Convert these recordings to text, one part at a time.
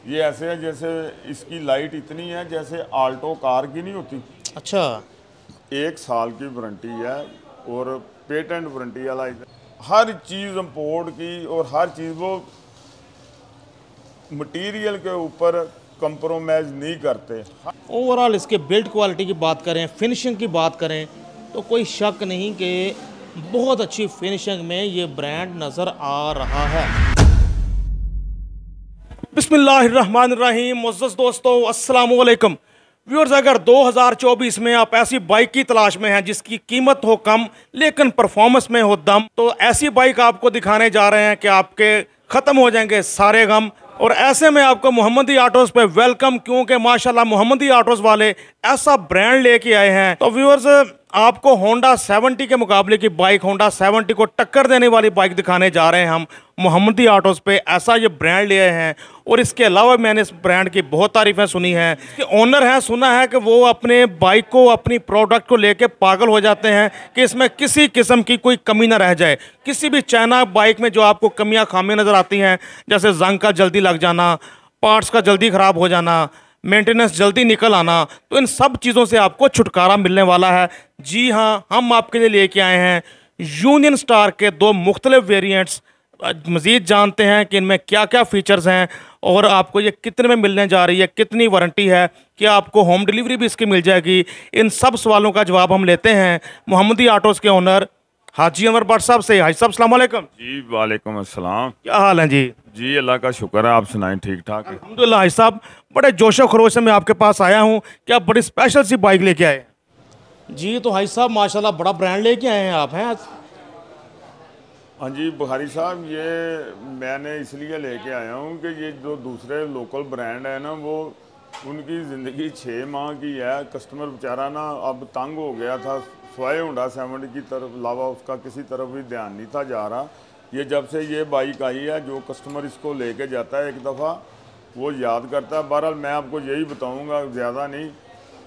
ये ऐसे है जैसे इसकी लाइट इतनी है जैसे आल्टो कार की नहीं होती। अच्छा। 1 साल की वारंटी है और पेटेंट वारंटी वाला हर चीज़ इंपोर्ट की, और हर चीज़ वो मटेरियल के ऊपर कंप्रोमाइज़ नहीं करते। ओवरऑल इसके बिल्ड क्वालिटी की बात करें, फिनिशिंग की बात करें, तो कोई शक नहीं कि बहुत अच्छी फिनिशिंग में ये ब्रांड नज़र आ रहा है। बिस्मिल्लाहिर्रहमानिर्रहीम। मुअज़्ज़ज़ दोस्तों, अस्सलाम वालेकुम व्यूअर्स। अगर 2024 में आप ऐसी बाइक की तलाश में हैं जिसकी कीमत हो कम लेकिन परफॉर्मेंस में हो दम, तो ऐसी बाइक आपको दिखाने जा रहे हैं कि आपके ख़त्म हो जाएंगे सारे गम। और ऐसे में आपको मोहम्मदी ऑटोज़ पे वेलकम, क्योंकि माशाल्लाह मोहम्मदी ऑटोज़ वाले ऐसा ब्रांड लेके आए हैं। तो व्यूअर्स, आपको होंडा 70 के मुकाबले की बाइक, होंडा 70 को टक्कर देने वाली बाइक दिखाने जा रहे हैं हम मोहम्मदी ऑटोज़ पे। ऐसा ये ब्रांड ले आए हैं। और इसके अलावा मैंने इस ब्रांड की बहुत तारीफ़ें सुनी हैं। इसके ओनर हैं, सुना है कि वो अपने बाइक को, अपनी प्रोडक्ट को लेके पागल हो जाते हैं कि इसमें किसी किस्म की कोई कमी ना रह जाए। किसी भी चाइना बाइक में जो आपको कमियां खामियां नज़र आती हैं, जैसे जंग का जल्दी लग जाना, पार्ट्स का जल्दी ख़राब हो जाना, मेंटेनेंस जल्दी निकल आना, तो इन सब चीज़ों से आपको छुटकारा मिलने वाला है। जी हाँ, हम आपके लिए लेके आए हैं यूनियन स्टार के 2 मुख्तलिफ वेरिएंट्स। मज़ीद जानते हैं कि इनमें क्या क्या फ़ीचर्स हैं और आपको ये कितने में मिलने जा रही है, कितनी वारंटी है, क्या आपको होम डिलीवरी भी इसकी मिल जाएगी। इन सब सवालों का जवाब हम लेते हैं मोहम्मदी ऑटोज़ के ओनर हाजी अमर भट्ट साहब से। हाजी साहब, अस्सलाम वालेकुम। जी वालेकुम अस्सलाम। क्या हाल है जी? जी अल्लाह का शुक्र है, आप सुनाएं। ठीक ठाक है अल्हम्दुलिल्लाह। हाजी साहब, बड़े जोशो खरोश से मैं आपके पास आया हूँ कि आप बड़ी स्पेशल सी बाइक लेके आए जी। तो हाजी साहब माशाल्लाह बड़ा ब्रांड लेके आए हैं आप, हैं आज? हाँ जी बुखारी साहब, ये मैंने इसलिए लेके आया हूँ कि ये जो दूसरे लोकल ब्रांड है ना, वो उनकी ज़िंदगी 6 माह की है। कस्टमर बेचारा ना अब तंग हो गया था, स्वाए होंडा 70 की तरफ अलावा उसका किसी तरफ भी ध्यान नहीं था जा रहा। ये जब से ये बाइक आई है, जो कस्टमर इसको लेके जाता है एक दफ़ा वो याद करता है। बहरहाल मैं आपको यही बताऊँगा, ज़्यादा नहीं,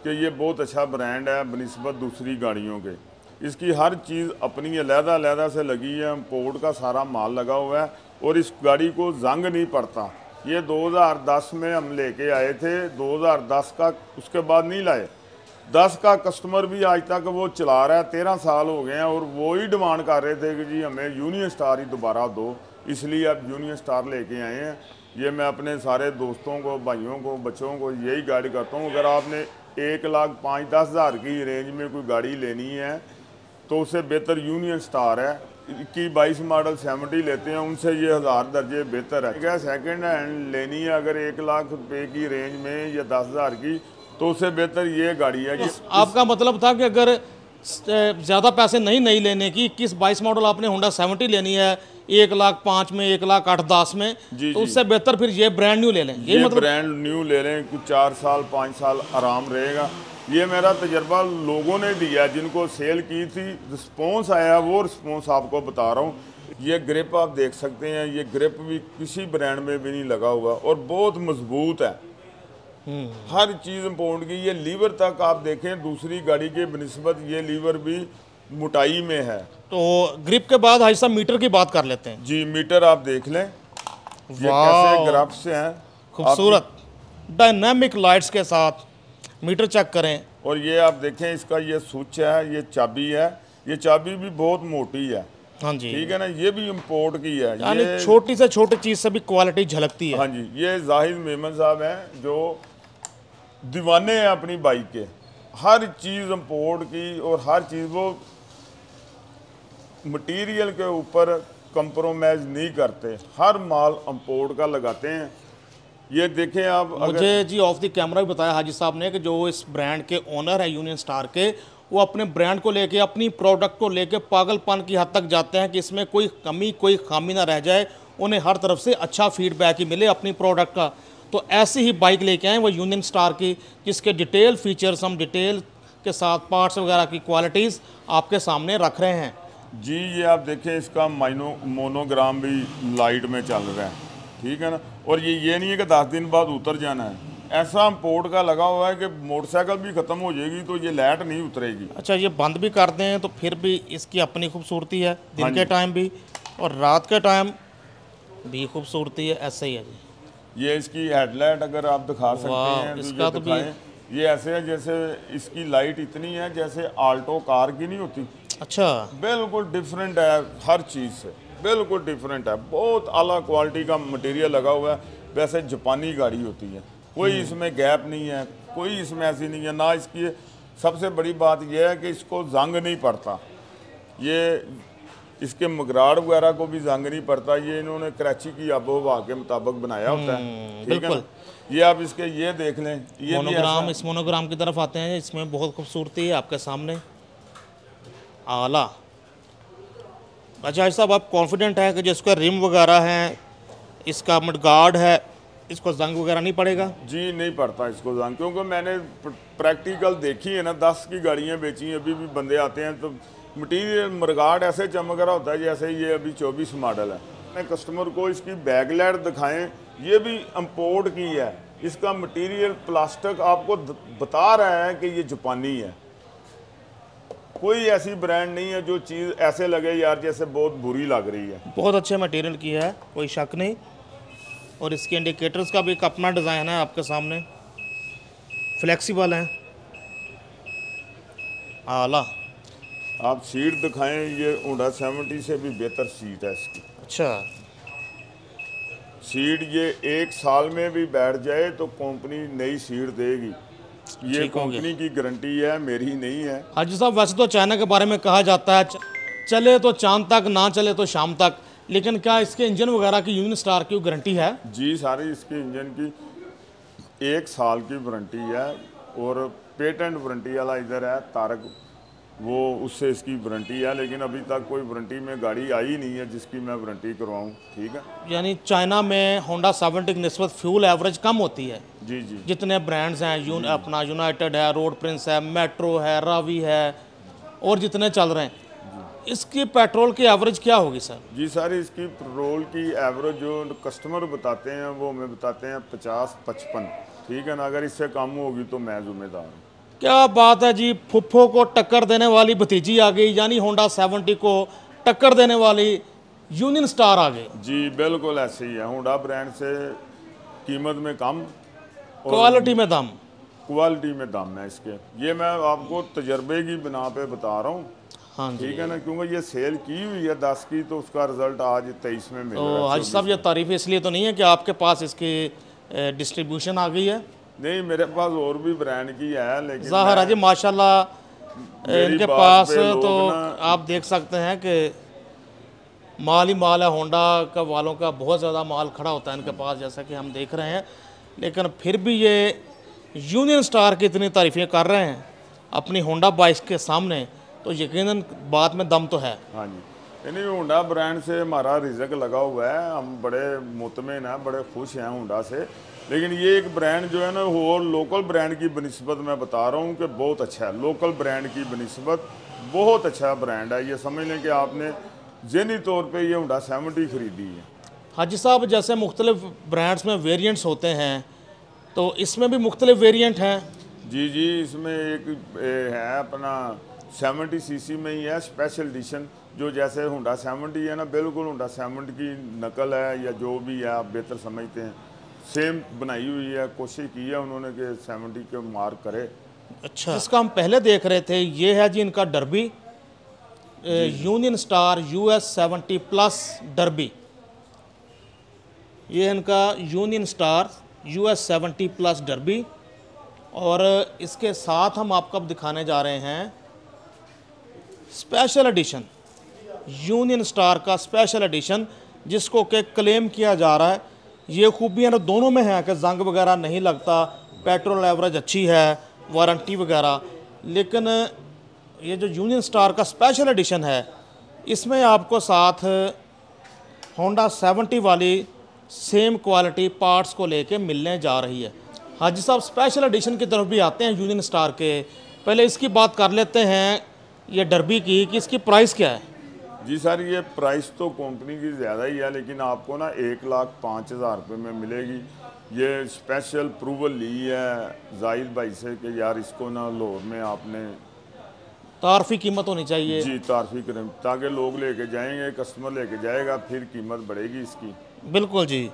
कि ये बहुत अच्छा ब्रांड है बनिस्बत दूसरी गाड़ियों के। इसकी हर चीज़ अपनी अलहदा से लगी है, इम्पोर्ट का सारा माल लगा हुआ है, और इस गाड़ी को जंग नहीं पड़ता। ये 2010 में हम लेके आए थे, 2010 का उसके बाद नहीं लाए। 10 का कस्टमर भी आज तक वो चला रहा है, 13 साल हो गए हैं, और वो ही डिमांड कर रहे थे कि जी हमें यूनियन स्टार ही दोबारा दो। इसलिए अब यूनियन स्टार लेके आए हैं। ये मैं अपने सारे दोस्तों को, भाइयों को, बच्चों को यही गाइड करता हूँ, अगर आपने 1,05,10 हज़ार की रेंज में कोई गाड़ी लेनी है तो उससे बेहतर यूनियन स्टार है। 21-22 मॉडल 70 लेते हैं, उनसे ये 1000 दर्जे बेहतर है। क्या सेकंड हैंड लेनी है अगर 1 लाख रुपए की रेंज में या 10,000 की, तो उससे बेहतर ये गाड़ी है। आपका मतलब था कि अगर ज़्यादा पैसे नहीं लेने की, 21-22 मॉडल आपने होंडा 70 लेनी है 1,05,000 में, 1,08,10 में, तो उससे बेहतर फिर ये ब्रांड न्यू ले लें। ये मतलब ब्रांड न्यू ले लें, कुछ 4 साल 5 साल आराम रहेगा। ये मेरा तजर्बा लोगों ने दिया जिनको सेल की थी, रिस्पॉन्स आया, वो रिस्पॉन्स आपको बता रहा हूँ। ये ग्रिप आप देख सकते हैं, ये ग्रिप भी किसी ब्रांड में भी नहीं लगा हुआ और बहुत मजबूत है। हर चीज़ इम्पोर्ट की। ये लीवर तक आप देखें दूसरी गाड़ी के बनिस्बत ये लीवर भी मोटाई में है। तो ग्रिप के बाद हाजी साहब मीटर की बात कर लेते हैं। जी मीटर आप देख लें, ये कैसे ग्राफ्स हैं, खूबसूरत डायनामिक लाइट्स के साथ मीटर चेक करें। और ये आप देखें, इसका ये स्विच है, ये चाबी है, ये चाबी भी बहुत मोटी है। हाँ जी, ठीक है ना, ये भी इम्पोर्ट की है। यानी छोटी से छोटी चीज़ से भी क्वालिटी झलकती है। हाँ जी, ये जाहिद मेमन साहब हैं जो दीवाने हैं अपनी बाइक के। हर चीज़ इम्पोर्ट की, और हर चीज़ वो मटेरियल के ऊपर कंप्रोमाइज़ नहीं करते, हर माल इम्पोर्ट का लगाते हैं। ये देखें आप। मुझे जी ऑफ द कैमरा भी बताया हाजी साहब ने कि जो इस ब्रांड के ओनर है यूनियन स्टार के, वो अपने ब्रांड को लेके, अपनी प्रोडक्ट को लेके पागलपन की हद तक जाते हैं कि इसमें कोई कमी, कोई खामी ना रह जाए। उन्हें हर तरफ से अच्छा फीडबैक ही मिले अपनी प्रोडक्ट का। तो ऐसी ही बाइक लेके आए वो यूनियन स्टार की, जिसके डिटेल फीचर्स हम डिटेल के साथ पार्ट्स वगैरह की क्वालिटीज़ आपके सामने रख रहे हैं। जी ये आप देखें, इसका मोनोग्राम भी लाइट में चल रहा है। ठीक है ना, और ये नहीं है कि 10 दिन बाद उतर जाना है। ऐसा इम्पोर्ट का लगा हुआ है कि मोटरसाइकिल भी ख़त्म हो जाएगी तो ये लाइट नहीं उतरेगी। अच्छा, ये बंद भी कर दें तो फिर भी इसकी अपनी खूबसूरती है, दिन के टाइम भी और रात के टाइम भी खूबसूरती है, ऐसे ही है जी। ये इसकी हेडलाइट अगर आप दिखा सकते वाह, हैं तो इसका ये तो भी दिखाएं। ये ऐसे है जैसे इसकी लाइट इतनी है जैसे आल्टो कार की नहीं होती, अच्छा। बिल्कुल डिफरेंट है हर चीज़ से, बिल्कुल डिफरेंट है। बहुत आला क्वालिटी का मटेरियल लगा हुआ है, वैसे जापानी गाड़ी होती है, कोई इसमें गैप नहीं है, कोई इसमें ऐसी नहीं है ना। इसकी सबसे बड़ी बात यह है कि इसको जंग नहीं पड़ता, ये इसके मगराड़ वगैरह को भी जंग नहीं पड़ता। ये इन्होंने कराची की आबो हवा के मुताबिक बनाया होता है, ठीक है ना। ये आप इसके ये देख लें, ये भी मोनोग्राम, इस मोनोग्राम की तरफ आते हैं, इसमें बहुत खूबसूरती है आपके सामने, आला। अच्छा भाई साहब, आप कॉन्फिडेंट है कि जो इसका रिम वगैरह है, इसका मडगार्ड है, इसको जंग वगैरह नहीं पड़ेगा? जी नहीं पड़ता इसको जंग, क्योंकि मैंने प्रैक्टिकल देखी है ना, 10 की गाड़ियाँ बेची, अभी भी बंदे आते हैं तो मटीरियल मरगाड ऐसे चमक रहा होता है जैसे ये अभी 24 मॉडल है। मैं कस्टमर को इसकी बैकलाइट दिखाएं, ये भी इंपोर्ट की है, इसका मटेरियल प्लास्टिक आपको बता रहा है कि ये जापानी है। कोई ऐसी ब्रांड नहीं है जो चीज़ ऐसे लगे यार जैसे बहुत बुरी लग रही है। बहुत अच्छे मटेरियल की है, कोई शक नहीं। और इसके इंडिकेटर्स का भी एक अपना डिज़ाइन है आपके सामने, फ्लेक्सिबल हैं, आला। आप सीट दिखाएं, ये होंडा 70 से भी बेहतर सीट है इसकी। अच्छा, सीट ये 1 साल में भी बैठ जाए तो कंपनी नई सीट देगी, ये कंपनी की गारंटी है, मेरी नहीं है। हाजी साहब, वैसे तो चाइना के बारे में कहा जाता है चले तो चांद तक, ना चले तो शाम तक, लेकिन क्या इसके इंजन वगैरह की यूनियन स्टार की गारंटी है? जी, सारी इसके इंजन की 1 साल की वारंटी है, और पेटेंट वारंटी वाला इधर है तारक, वो उससे इसकी वारंटी है, लेकिन अभी तक कोई वारंटी में गाड़ी आई नहीं है जिसकी मैं वारंटी करवाऊँ, ठीक है। यानी चाइना में होंडा 70 की निस्बत फ्यूल एवरेज कम होती है। जी जी। जितने ब्रांड्स हैं, अपना यूनाइटेड है, रोड प्रिंस है, मेट्रो है, रावी है, और जितने चल रहे हैं, इसकी पेट्रोल की एवरेज क्या होगी सर? जी सर, इसकी पेट्रोल की एवरेज जो कस्टमर बताते हैं वो हमें बताते हैं 50-55, ठीक है ना। अगर इससे कम होगी तो मैं जिम्मेदार हूँ। क्या बात है जी, फुफ्फो को टक्कर देने वाली भतीजी आ गई, यानी होंडा 70 को टक्कर देने वाली यूनियन स्टार आ गई। जी बिल्कुल ऐसे ही है, होंडा ब्रांड से कीमत में कम, क्वालिटी में दम। क्वालिटी में दम है इसके। ये मैं आपको तजर्बे की बिना पे बता रहा हूँ, हाँ जी, ठीक है ना, क्योंकि ये सेल की हुई है 10 की, तो उसका रिजल्ट आज 23 में मिल रहा है। हाजी साहब, ये तारीफ इसलिए तो नहीं है कि आपके पास इसकी डिस्ट्रीब्यूशन आ गई है? नहीं, मेरे पास और भी ब्रांड की है, लेकिन ज़ाहिर है जी, माशाल्लाह इनके पास तो आप देख सकते हैं कि माल ही माल है। होंडा का वालों का बहुत ज़्यादा माल खड़ा होता है इनके पास, जैसा कि हम देख रहे हैं, लेकिन फिर भी ये यूनियन स्टार की इतनी तारीफ़ें कर रहे हैं अपनी होंडा बाइक के सामने, तो यकीनन बात में दम तो है। हाँ जी, नहीं, होंडा ब्रांड से हमारा रिजक लगा हुआ है, हम बड़े मुतमिन हैं, बड़े खुश हैं होंडा से। लेकिन ये एक ब्रांड जो है ना, और लोकल ब्रांड की बनिस्बत मैं बता रहा हूँ कि बहुत अच्छा है, लोकल ब्रांड की बनिस्बत बहुत अच्छा ब्रांड है। ये समझ लें कि आपने ज़हनी तौर पे ये होंडा 70 खरीदी है। हाजी साहब, जैसे मुख्तलिफ ब्रांड्स में वेरिएंट्स होते हैं, तो इसमें भी मुख्तलिफ वेरिएंट हैं? जी जी, इसमें एक है अपना 70 सीसी में ही है स्पेशल एडिशन, जो जैसे होंडा 70 है ना, बिल्कुल होंडा 70 की नकल है, या जो भी है आप बेहतर समझते हैं, सेम बनाई हुई है, कोशिश की है उन्होंने कि 70 के मार्क करे। अच्छा, जिसका हम पहले देख रहे थे ये है जी इनका derby, union star US 70 plus derby. ये इनका union star US 70 plus derby, और इसके साथ हम आपको अब दिखाने जा रहे हैं स्पेशल एडिशन, यूनियन स्टार का स्पेशल एडिशन, जिसको कि क्लेम किया जा रहा है। ये खूबियाँ तो दोनों में हैं कि जंग वगैरह नहीं लगता, पेट्रोल एवरेज अच्छी है, वारंटी वगैरह, लेकिन ये जो यूनियन स्टार का स्पेशल एडिशन है, इसमें आपको साथ होंडा 70 वाली सेम क्वालिटी पार्ट्स को लेके मिलने जा रही है। हाजी साहब, स्पेशल एडिशन की तरफ भी आते हैं यूनियन स्टार के, पहले इसकी बात कर लेते हैं ये डर्बी की, कि इसकी प्राइस क्या है? जी सर, ये प्राइस तो कंपनी की ज़्यादा ही है, लेकिन आपको ना 1,05,000 रुपये में मिलेगी। ये स्पेशल अप्रूवल ली है जाहिद भाई से कि यार इसको ना लाहौर में आपने तारफी कीमत होनी चाहिए। जी, तारफी करें, ताकि लोग लेके जाएंगे, कस्टमर लेके जाएगा, फिर कीमत बढ़ेगी इसकी। बिल्कुल जी।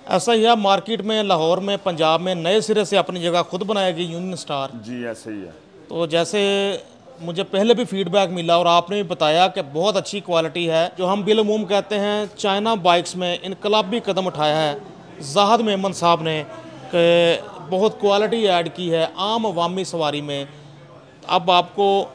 ऐसा ही है मार्केट में, लाहौर में, पंजाब में नए सिरे से अपनी जगह खुद बनाएगी यूनियन स्टार। जी ऐसे ही है। तो जैसे मुझे पहले भी फीडबैक मिला और आपने भी बताया कि बहुत अच्छी क्वालिटी है, जो हम बिलमूम कहते हैं चाइना बाइक्स में इनकलाबी कदम उठाया है जाहिद मेमन साहब ने, कि बहुत क्वालिटी ऐड की है आम अवामी सवारी में। अब आपको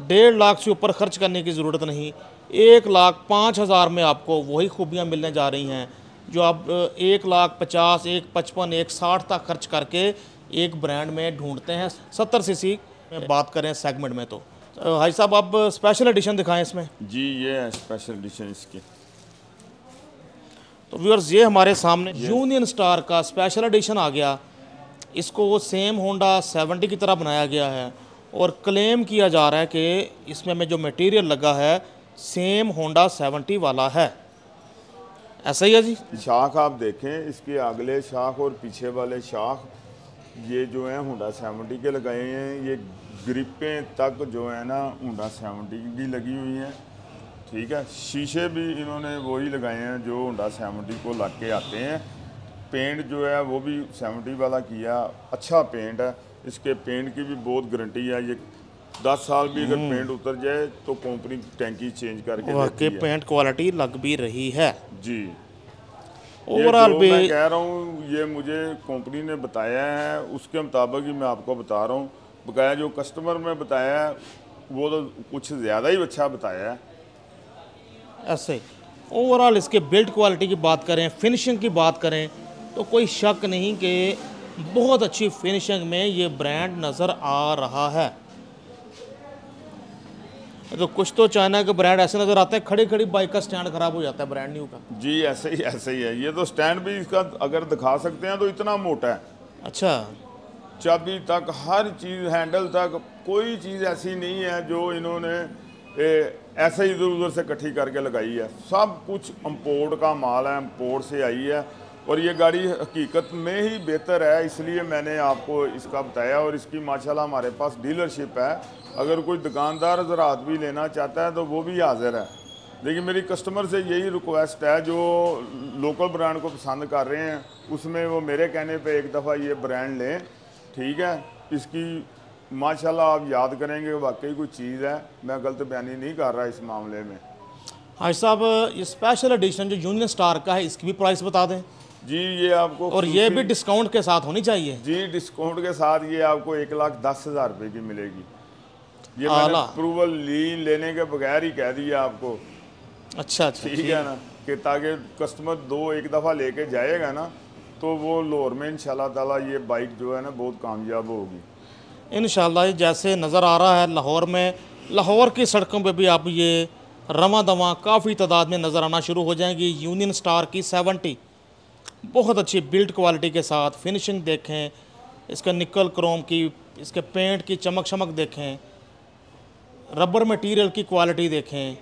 1.5 लाख से ऊपर खर्च करने की ज़रूरत नहीं, 1,05,000 में आपको वही खूबियाँ मिलने जा रही हैं जो आप 1,50,000, 1,55,000, 1,60 तक खर्च करके एक ब्रांड में ढूंढते हैं। 70 सीसी में बात करें सेगमेंट में तो हाजी साहब आप स्पेशल एडिशन दिखाएं इसमें। जी ये है स्पेशल एडिशन इसकी। तो व्यूअर्स ये हमारे सामने यूनियन स्टार का स्पेशल एडिशन आ गया। इसको सेम होंडा 70 की तरह बनाया गया है और क्लेम किया जा रहा है कि इसमें में जो मटेरियल लगा है सेम होंडा 70 वाला है। ऐसा ही है जी। शाख आप देखें, इसके अगले शाख और पीछे वाले शाख ये जो है होंडा 70 के लगाए हैं। ये ग्रिपें तक जो है ना होंडा 70 की लगी हुई हैं, ठीक है। शीशे भी इन्होंने वही लगाए हैं जो होंडा 70 को लग के आते हैं। पेंट जो है वो भी 70 वाला किया, अच्छा पेंट है। इसके पेंट की भी बहुत गारंटी है। ये 10 साल भी अगर पेंट उतर जाए तो कंपनी टैंकी चेंज करके देती है। पेंट क्वालिटी लग भी रही है जी। ओवरऑल भी मैं कह रहा हूँ ये मुझे कंपनी ने बताया है, उसके मुताबिक ही मैं आपको बता रहा हूँ। बकाया जो कस्टमर ने बताया है वो तो कुछ ज़्यादा ही अच्छा बताया है। ऐसे ओवरऑल इसके बिल्ड क्वालिटी की बात करें, फिनिशिंग की बात करें तो कोई शक नहीं कि बहुत अच्छी फिनिशिंग में ये ब्रांड नज़र आ रहा है। तो कुछ तो चाइना के ब्रांड ऐसे नज़र आते हैं खड़ी खड़ी बाइक का स्टैंड खराब हो जाता है ब्रांड न्यू का। जी ऐसे ही है। ये तो स्टैंड भी इसका अगर दिखा सकते हैं तो इतना मोटा है। अच्छा, चाबी तक, हर चीज़, हैंडल तक, कोई चीज़ ऐसी नहीं है जो इन्होंने ऐसे ही इधर उधर से इकट्ठी करके लगाई है। सब कुछ इम्पोर्ट का माल है, इम्पोर्ट से आई है। और ये गाड़ी हकीकत में ही बेहतर है, इसलिए मैंने आपको इसका बताया। और इसकी माशाल्लाह हमारे पास डीलरशिप है, अगर कोई दुकानदार ज़रात भी लेना चाहता है तो वो भी हाजिर है। लेकिन मेरी कस्टमर से यही रिक्वेस्ट है जो लोकल ब्रांड को पसंद कर रहे हैं, उसमें वो मेरे कहने पे एक दफ़ा ये ब्रांड लें, ठीक है। इसकी माशाल्लाह आप याद करेंगे वाकई कोई चीज़ है। मैं गलत बयानी नहीं कर रहा इस मामले में। हाजी साहब ये स्पेशल एडिशन जो यूनियन स्टार का है इसकी भी प्राइस बता दें। जी ये आपको, और ये भी डिस्काउंट के साथ होनी चाहिए। जी डिस्काउंट के साथ ये आपको 1,10,000 रुपये की मिलेगी। ये मैंने अप्रूवल लेने के बगैर ही कह दिया आपको। अच्छा, ठीक है ना, कि ताकि कस्टमर एक दफ़ा लेके जाएगा ना तो वो लाहौर में इंशाल्लाह ताला ये बाइक जो है ना बहुत कामयाब होगी इंशाल्लाह। जैसे नज़र आ रहा है लाहौर में, लाहौर की सड़कों पे भी आप ये रवां दवां काफ़ी तादाद में नज़र आना शुरू हो जाएंगी। यूनियन स्टार की 70 बहुत अच्छी बिल्ड क्वालिटी के साथ, फिनिशिंग देखें, इसका निकल क्रोम की, इसके पेंट की चमक शमक देखें, रबर मटेरियल की क्वालिटी देखें,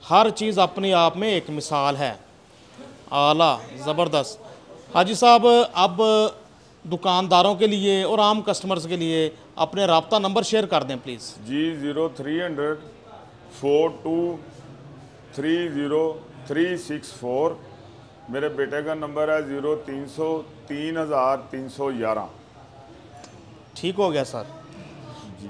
हर चीज़ अपने आप में एक मिसाल है, आला ज़बरदस्त। हाजी साहब अब दुकानदारों के लिए और आम कस्टमर्स के लिए अपने राब्ता नंबर शेयर कर दें प्लीज़। जी 0300 4230 मेरे बेटे का नंबर है 0300 3311। ठीक हो गया सर।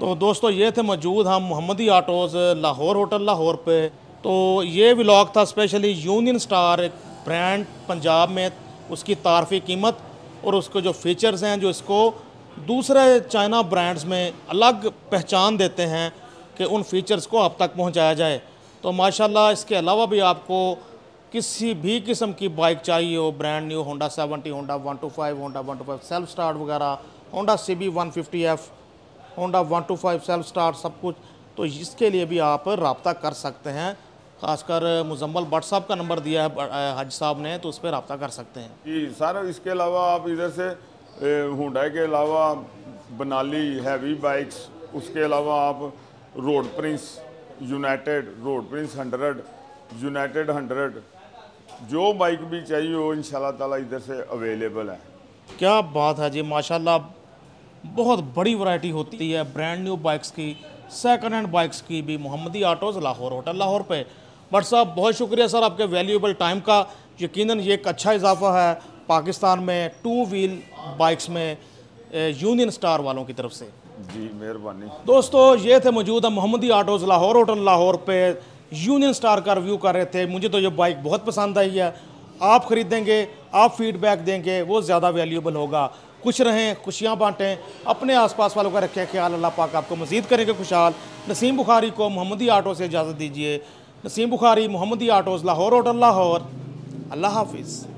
तो दोस्तों ये थे मौजूद हम मोहम्मदी ऑटोज़ लाहौर होटल लाहौर पे। तो ये व्लॉग था स्पेशली यूनियन स्टार एक ब्रांड पंजाब में, उसकी तारफ़ी कीमत और उसके जो फीचर्स हैं जो इसको दूसरे चाइना ब्रांड्स में अलग पहचान देते हैं कि उन फीचर्स को आप तक पहुंचाया जाए। तो माशाल्लाह इसके अलावा भी आपको किसी भी किस्म की बाइक चाहिए हो, brand new Honda 70, Honda 125, Honda 125 self start वगैरह, Honda CB 150F, Honda 125 self start, सब कुछ, तो इसके लिए भी आप रब्ता कर सकते हैं। ख़ासकर मुजम्मल भट्ट साहब का नंबर दिया है हाजी साहब ने, तो उस पर रब्ता कर सकते हैं जी सर। इसके अलावा आप इधर से हुंडई के अलावा बनाली हैवी बाइक्स, उसके अलावा आप road Prince United, road Prince 100, United 100, जो बाइक भी चाहिए हो इंशाल्लाह ताला इधर से अवेलेबल है। क्या बात है जी, माशाल्लाह बहुत बड़ी वैरायटी होती है ब्रांड न्यू बाइक्स की, सेकंड हैंड बाइक्स की भी। मोहम्मदी ऑटोज़ लाहौर होटल लाहौर पे। भट्ट साहब बहुत शुक्रिया सर आपके वैल्यूएबल टाइम का। यकीनन ये एक अच्छा इजाफा है पाकिस्तान में 2 व्हील बाइक्स में यूनियन स्टार वालों की तरफ से। जी मेहरबानी। दोस्तों ये थे मौजूद मोहम्मदी ऑटोज़ लाहौर होटल लाहौर पे, यूनियन स्टार का रिव्यू कर रहे थे। मुझे तो ये बाइक बहुत पसंद आई है। आप ख़रीदेंगे, आप फीडबैक देंगे, वो ज़्यादा वैल्यूबल होगा। खुश रहें, खुशियाँ बांटें, अपने आसपास वालों का रखें ख्याल। अल्लाह पाक आपको मज़ीद करेंगे खुशहाल। नसीम बुखारी को मोहम्मदी ऑटो से इजाज़त दीजिए। नसीम बुखारी, मोहम्मदी ऑटोज़ लाहौर होटल लाहौर। अल्लाह हाफिज़।